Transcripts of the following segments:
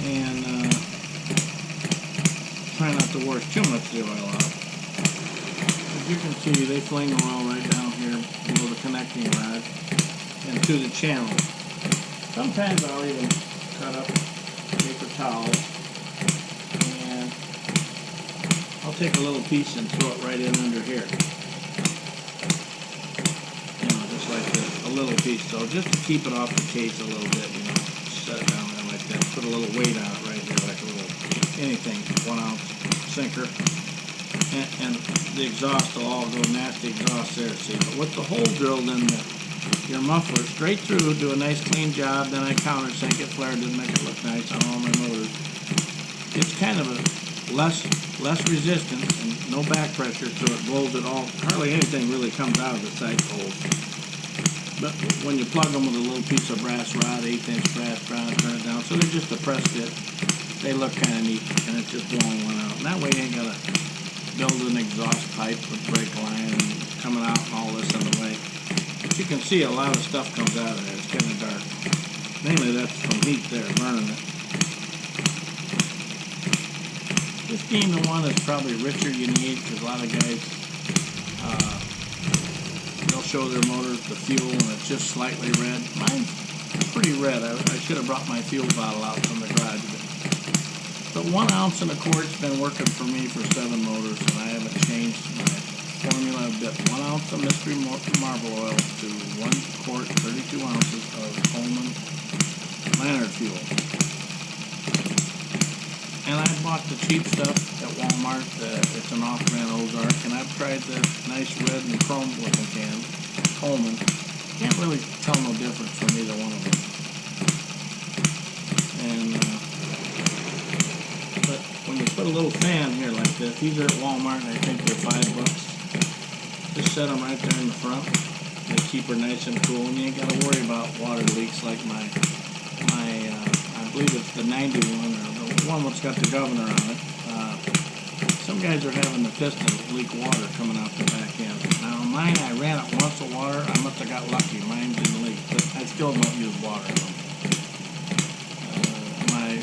and try not to wash too much of the oil out. As you can see, they fling oil right down here below the connecting rod and to the channel. Sometimes I'll even cut up paper towels and I'll take a little piece and throw it right in under here. You know, just like this, a little piece. So just to keep it off the case a little bit, you know, set it down there like that. Put a little weight on it right here, like a little anything, 1 ounce sinker. And the exhaust will all go nasty exhaust there, see. But with the hole drilled in your muffler straight through, do a nice clean job, then I countersink it, flared it, make it look nice on all my motors. It's kind of a less resistance and no back pressure, so it rolls it all. Hardly anything really comes out of the side holes. But when you plug them with a little piece of brass rod, 1/8" brass rod, turn it down, so they're just a press fit. They look kind of neat, and it's just blowing one out. And that way you ain't got to build an exhaust pipe with brake line and coming out and all this in the way. But you can see a lot of stuff comes out of there. It's kind of dark. Mainly that's from heat there, burning it. 15-to-1 is probably richer you need, because a lot of guys, they'll show their motors the fuel and it's just slightly red. Mine's pretty red. I should have brought my fuel bottle out from the garage. But 1 ounce and a quart's been working for me for 7 motors, and I haven't changed my formula a bit. 1 ounce of Mystery Marble Oil to 1 quart, 32 ounces of Coleman Lantern fuel. And I bought the cheap stuff at Walmart. It's an off-brand Ozark, and I've tried the nice red and chrome looking can, Coleman. Can't really tell no difference from either one of them. And but when you put a little fan here like this, these are at Walmart, and I think they're $5. Just set them right there in the front. They keep her nice and cool, and you ain't got to worry about water leaks like my I believe it's the 91 or the one that's got the governor on it. Some guys are having the piston leak water coming out the back end. Now mine, I ran it once of water. I must have got lucky. Mine didn't leak, but I still don't use water in them. My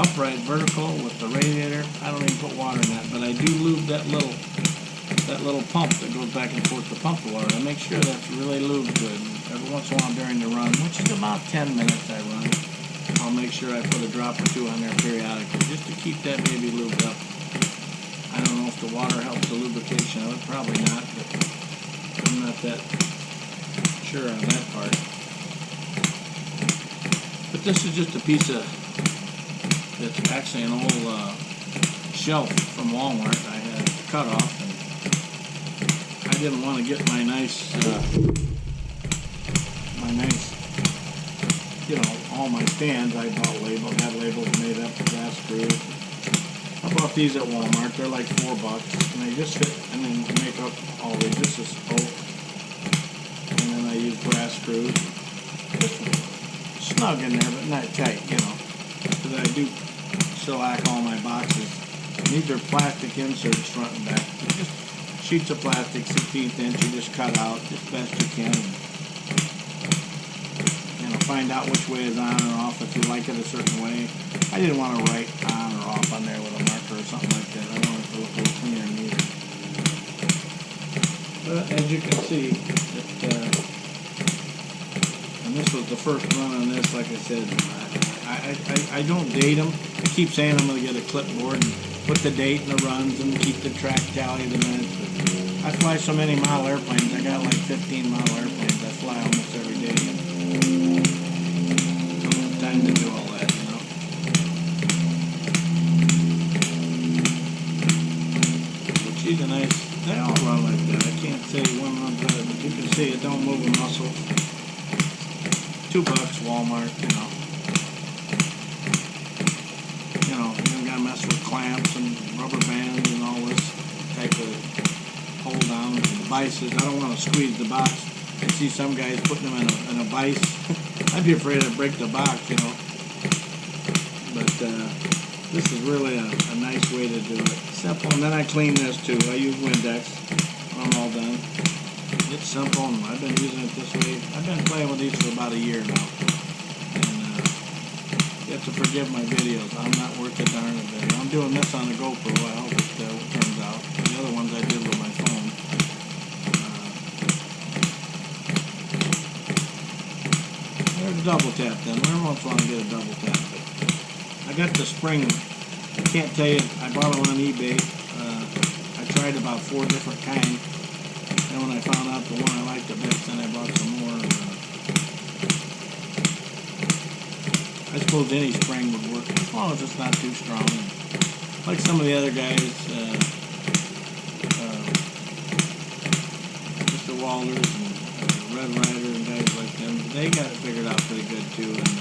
upright vertical with the radiator, I don't even put water in that, but I do lube that little pump that goes back and forth to pump the water. I make sure that's really lubed good. Every once in a while during the run, which is about 10 minutes I run, I'll make sure I put a drop or two on there periodically just to keep that baby lubed up. I don't know if the water helps the lubrication of it, probably not, but I'm not that sure on that part. But this is just a piece of, it's actually an old shelf from Walmart I had cut off, and I didn't want to get my nice, you know, all my stands I bought labeled, had labels made up with brass screws. I bought these at Walmart. They're like $4, and they just fit and then make up all these. This is oak, and then I use brass screws. Just snug in there, but not tight, you know, because I do shellac all my boxes. And these are plastic inserts front and back. Just sheets of plastic, 16th inch, you just cut out as best you can. Find out which way is on or off if you like it a certain way. I didn't want to write on or off on there with a marker or something like that. I wanted it to look a little cleaner and neater. But as you can see, and this was the first run on this, like I said, I don't date them. I keep saying I'm going to get a clipboard and put the date and the runs and keep the track tally of the minutes. But I fly so many mile airplanes. I got like 15 mile airplanes. I fly almost every day. Time to do all that, you know. But she's a nice, they all run like that. I can't say one runs better, but you can see it don't move a muscle. $2 Walmart, you know. You know, you don't gotta mess with clamps and rubber bands and all this type of hold down and vices. I don't want to squeeze the box. I see some guys putting them in a vise. I'd be afraid I'd break the box, you know. But this is really a nice way to do it. Simple. And then I clean this too. I use Windex when I'm all done. It's simple, and I've been using it this way. I've been playing with these for about a year now. And have to forgive my videos. I'm not worth a darn a bit. I'm doing this on the GoPro. I hope it turns out. The other ones I did with my phone. There's a double tap then. Every once in a while I get a double tap. But I got the spring. I can't tell you. I bought them on eBay. I tried about 4 different kinds. And when I found out the one I liked the best, then I bought some more. I suppose any spring would work as long as it's not too strong. And like some of the other guys, Mr. Walters and Red Ryder and guys like them, they got it figured out pretty good too. And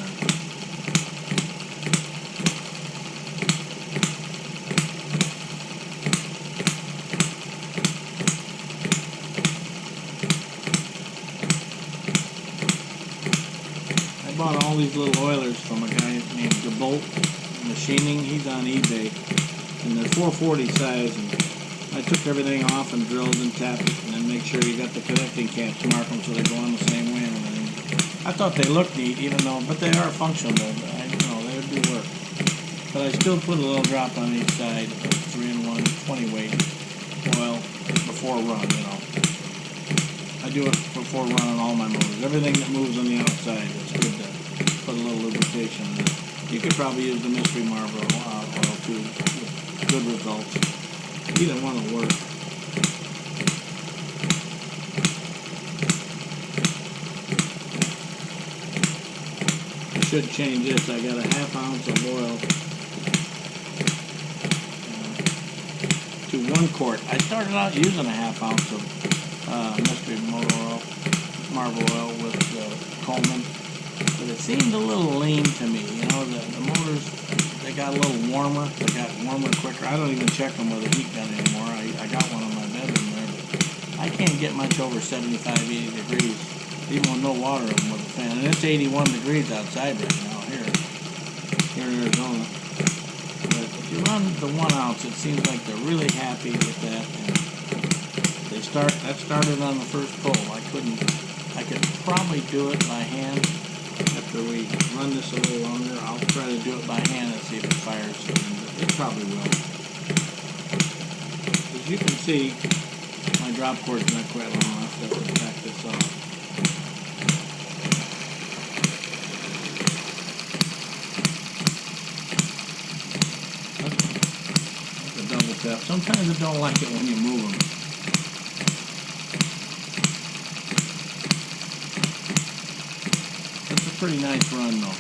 I bought all these little oilers from a guy named DeBolt Machining. He's on eBay, and they're 440 size. And I took everything off and drilled and tapped it, and then make sure you got the connecting caps, mark them so they go on the same way and everything. I thought they looked neat, even though, but they are functional. They would do work. But I still put a little drop on each side of 3-in-1 20 weight oil before run. I do it before running all my motors. Everything that moves on the outside, it's good to put a little lubrication in it. You could probably use the Mystery Marlboro oil too, with good results. Either one will work. I should change this. I got a 1/2 ounce of oil to 1 quart. I started out using a 1/2 ounce of Mystery Marlboro oil with Coleman, but it seemed a little lean to me. The motors, they got a little warmer. They got warmer quicker. I don't even check them with a heat gun anymore. I got one in my bedroom there, but I can't get much over 75, 80 degrees, even with no water in them with a fan. And it's 81 degrees outside right now here in Arizona. But if you run the 1 ounce, it seems like they're really happy with that. And that started on the first pull. I could probably do it by hand. After we run this a little longer, I'll try to do it by hand and see if it fires soon. It probably will. As you can see, my drop cord's not quite long enough to back this off. That's a double tap. Sometimes I don't like it when you move them. Pretty nice run though,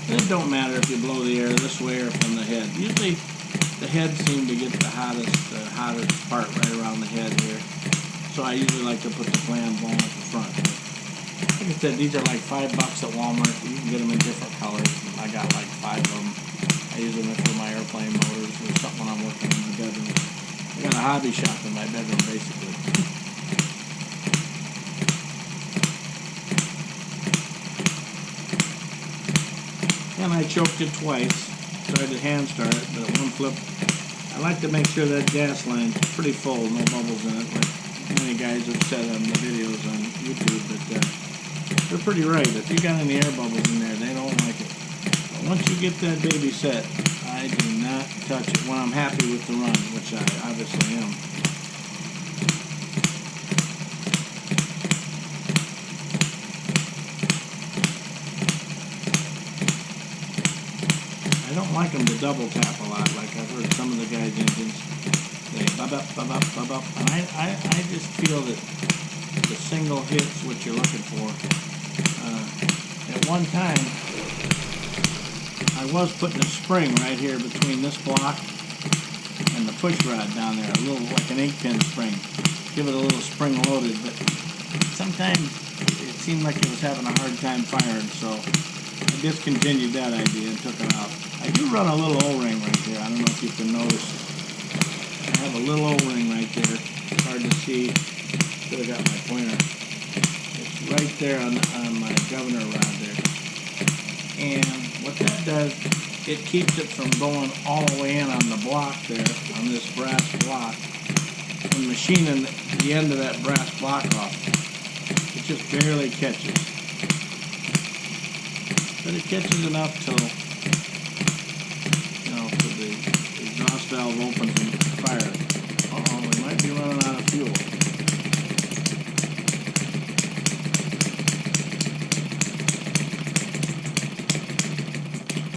It don't matter if you blow the air this way or from the head. Usually the head seems to get the hottest part right around the head here. So I usually like to put the flange bone at the front. Like I said, these are like $5 at Walmart. You can get them in different colors. I got like 5 of them. I use them for my airplane motors or something when I'm working in the bedroom. I got a hobby shop in my bedroom, basically. And I choked it twice. Tried to hand start it, but at one flip, I like to make sure that gas line's pretty full, no bubbles in it, like many guys have said on the videos on YouTube. But they're pretty right. If you got any air bubbles in there, they don't like it. Once you get that baby set, I do not touch it when I'm happy with the run, which I obviously am. I don't like them to double tap a lot, like I've heard some of the guys' engines say bub up, bub up, bub up. And I just feel that the single hit's what you're looking for. At one time, I was putting a spring right here between this block and the push rod down there, a little like an 8-pin spring. Give it a little spring loaded, but sometimes it seemed like it was having a hard time firing, so I discontinued that idea and took it out. I do run a little O-ring right there. I don't know if you can notice. I have a little O-ring right there. It's hard to see. Should have got my pointer. It's right there on my governor rod there. And what that does, it keeps it from going all the way in on the block there, on this brass block. when machining the end of that brass block off, it just barely catches. But it catches enough till, you know, till the exhaust valve opens